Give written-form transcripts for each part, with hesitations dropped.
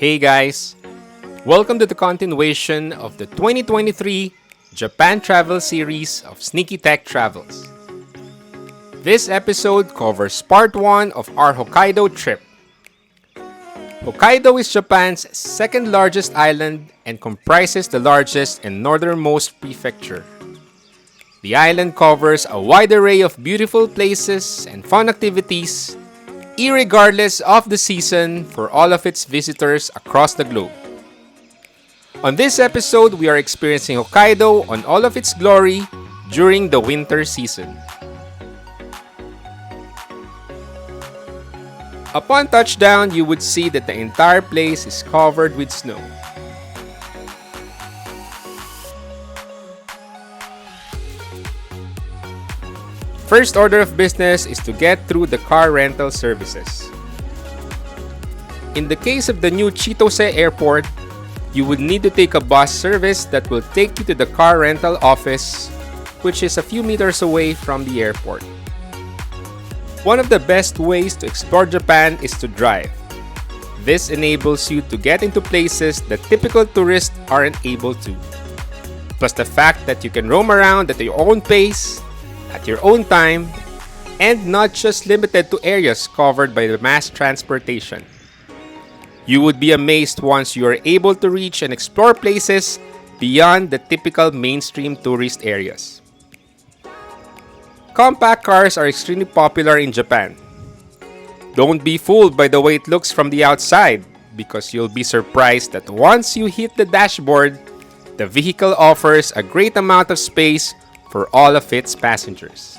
Hey guys! Welcome to the continuation of the 2023 Japan Travel Series of Sneaky Tech Travels. This episode covers part 1 of our Hokkaido trip. Hokkaido is Japan's second largest island and comprises the largest and northernmost prefecture. The island covers a wide array of beautiful places and fun activities, irregardless of the season for all of its visitors across the globe. On this episode, we are experiencing Hokkaido on all of its glory during the winter season. Upon touchdown, you would see that the entire place is covered with snow. First order of business is to get through the car rental services. In the case of the new Chitose Airport, you would need to take a bus service that will take you to the car rental office, which is a few meters away from the airport. One of the best ways to explore Japan is to drive. This enables you to get into places that typical tourists aren't able to. Plus the fact that you can roam around at your own pace, at your own time, and not just limited to areas covered by the mass transportation. You would be amazed once you are able to reach and explore places beyond the typical mainstream tourist areas. Compact cars are extremely popular in Japan. Don't be fooled by the way it looks from the outside, because you'll be surprised that once you hit the dashboard, the vehicle offers a great amount of space for all of its passengers.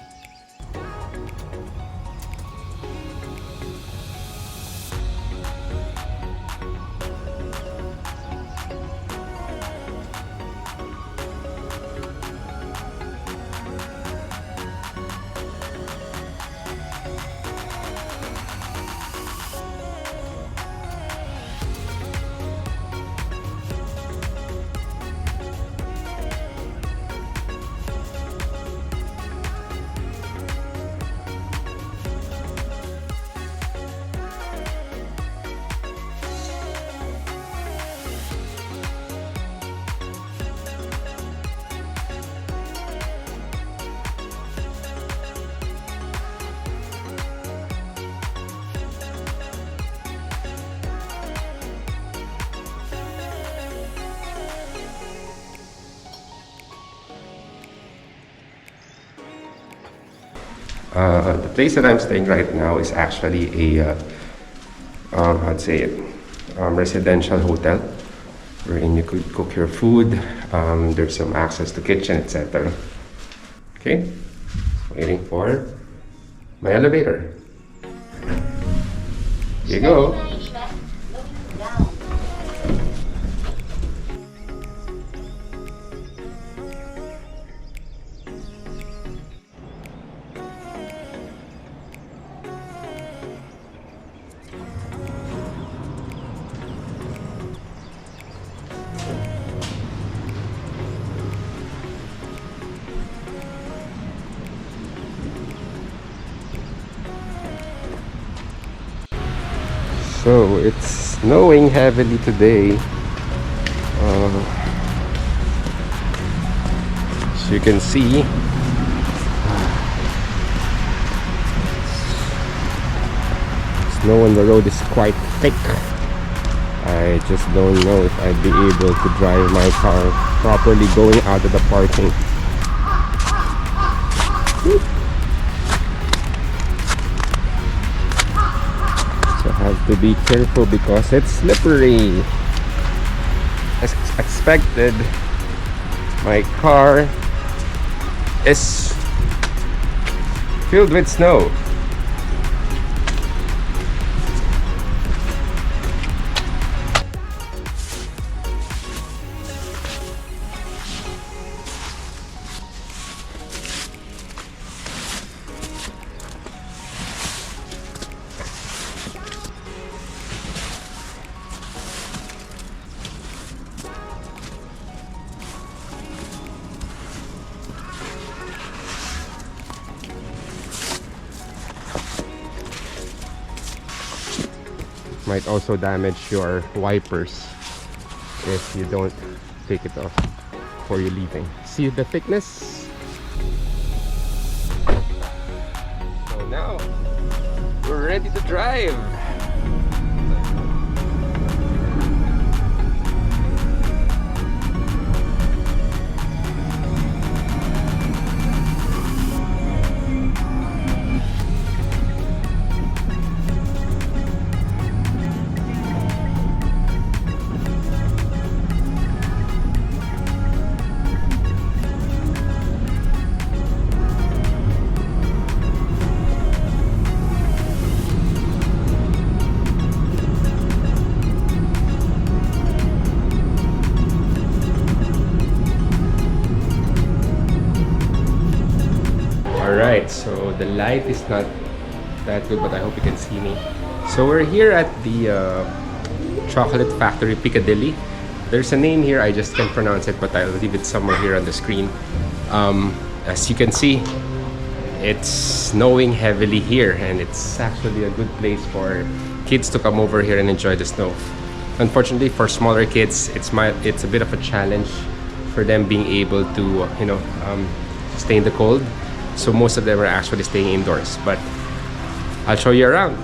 The place that I'm staying right now is actually a, I'd say it, residential hotel wherein you could cook your food. There's some access to kitchen, etc. Okay, waiting for my elevator. Here you go. So it's snowing heavily today. As you can see, snow on the road is quite thick. I just don't know if I'd be able to drive my car properly going out of the parking. Have to be careful because it's slippery. As expected, my car is filled with snow. might also damage your wipers if you don't take it off before you're leaving. See the thickness? So now we're ready to drive. Alright, so the light is not that good, but I hope you can see me. So we're here at the Chocolate Factory Piccadilly. There's a name here, I just can't pronounce it, but I'll leave it somewhere here on the screen. As you can see, it's snowing heavily here, and it's actually a good place for kids to come over here and enjoy the snow. Unfortunately, for smaller kids, it's a bit of a challenge for them being able to, stay in the cold. So most of them are actually staying indoors, but I'll show you around.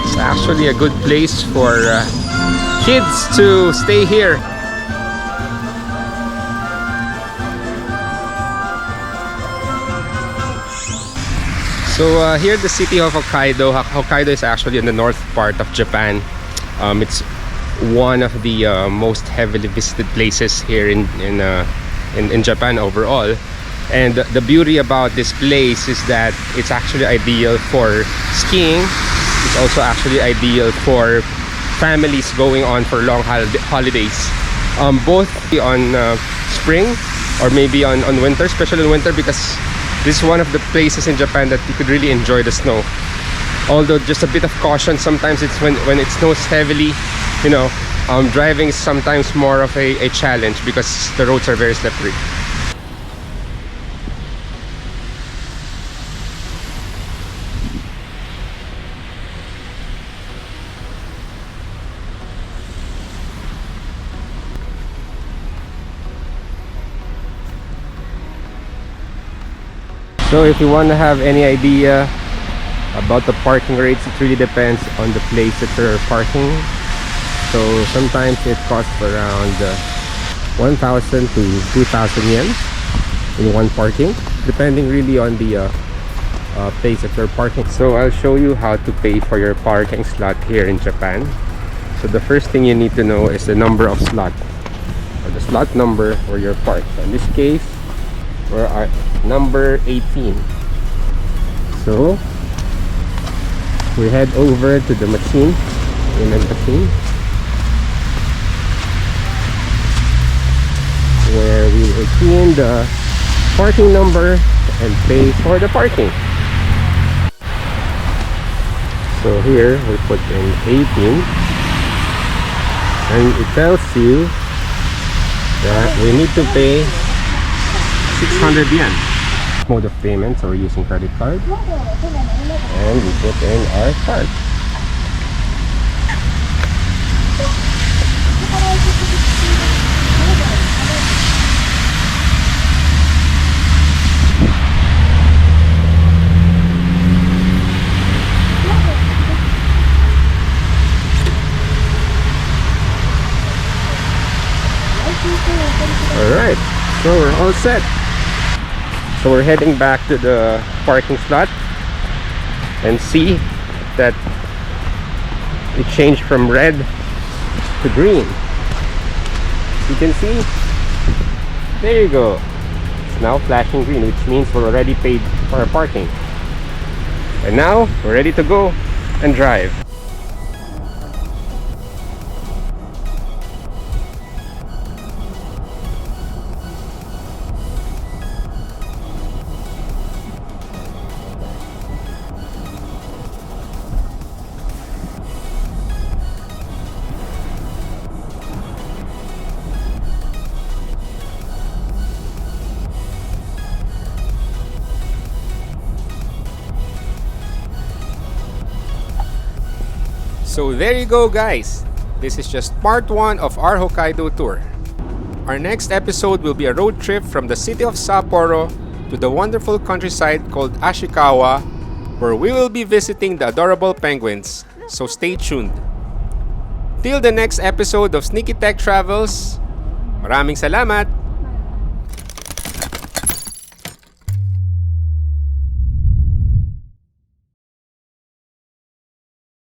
It's actually a good place for kids to stay here. So here the city of Hokkaido. Hokkaido is actually in the north part of Japan. It's one of the most heavily visited places here in Japan overall. And the beauty about this place is that it's actually ideal for skiing. It's also actually ideal for families going on for long holidays, both on spring or maybe on winter, especially in winter, because this is one of the places in Japan that you could really enjoy the snow. Although just a bit of caution, sometimes it's when it snows heavily, driving is sometimes more of a challenge because the roads are very slippery. So if you want to have any idea about the parking rates, it really depends on the place that you're parking. So sometimes it costs around 1,000 to 2,000 yen in one parking, depending really on the place that you're parking. So I'll show you how to pay for your parking slot here in Japan. So the first thing you need to know is the number of slot, or the slot number where you're parked. So in this case, we're at number 18. So we head over to the machine, payment machine, where we will key in the parking number and pay for the parking. So here we put in 18, and it tells you that we need to pay 600 yen. Mode of payment, so we're using credit card, and we put in our card. Alright, so we're all set. So we're heading back to the parking slot and see that it changed from red to green. You can see, there you go. It's now flashing green, which means we're already paid for our parking. And now we're ready to go and drive. So there you go, guys. This is just part 1 of our Hokkaido tour. Our next episode will be a road trip from the city of Sapporo to the wonderful countryside called Ashikawa, where we will be visiting the adorable penguins. So stay tuned. Till the next episode of Sneaky Tech Travels, maraming salamat!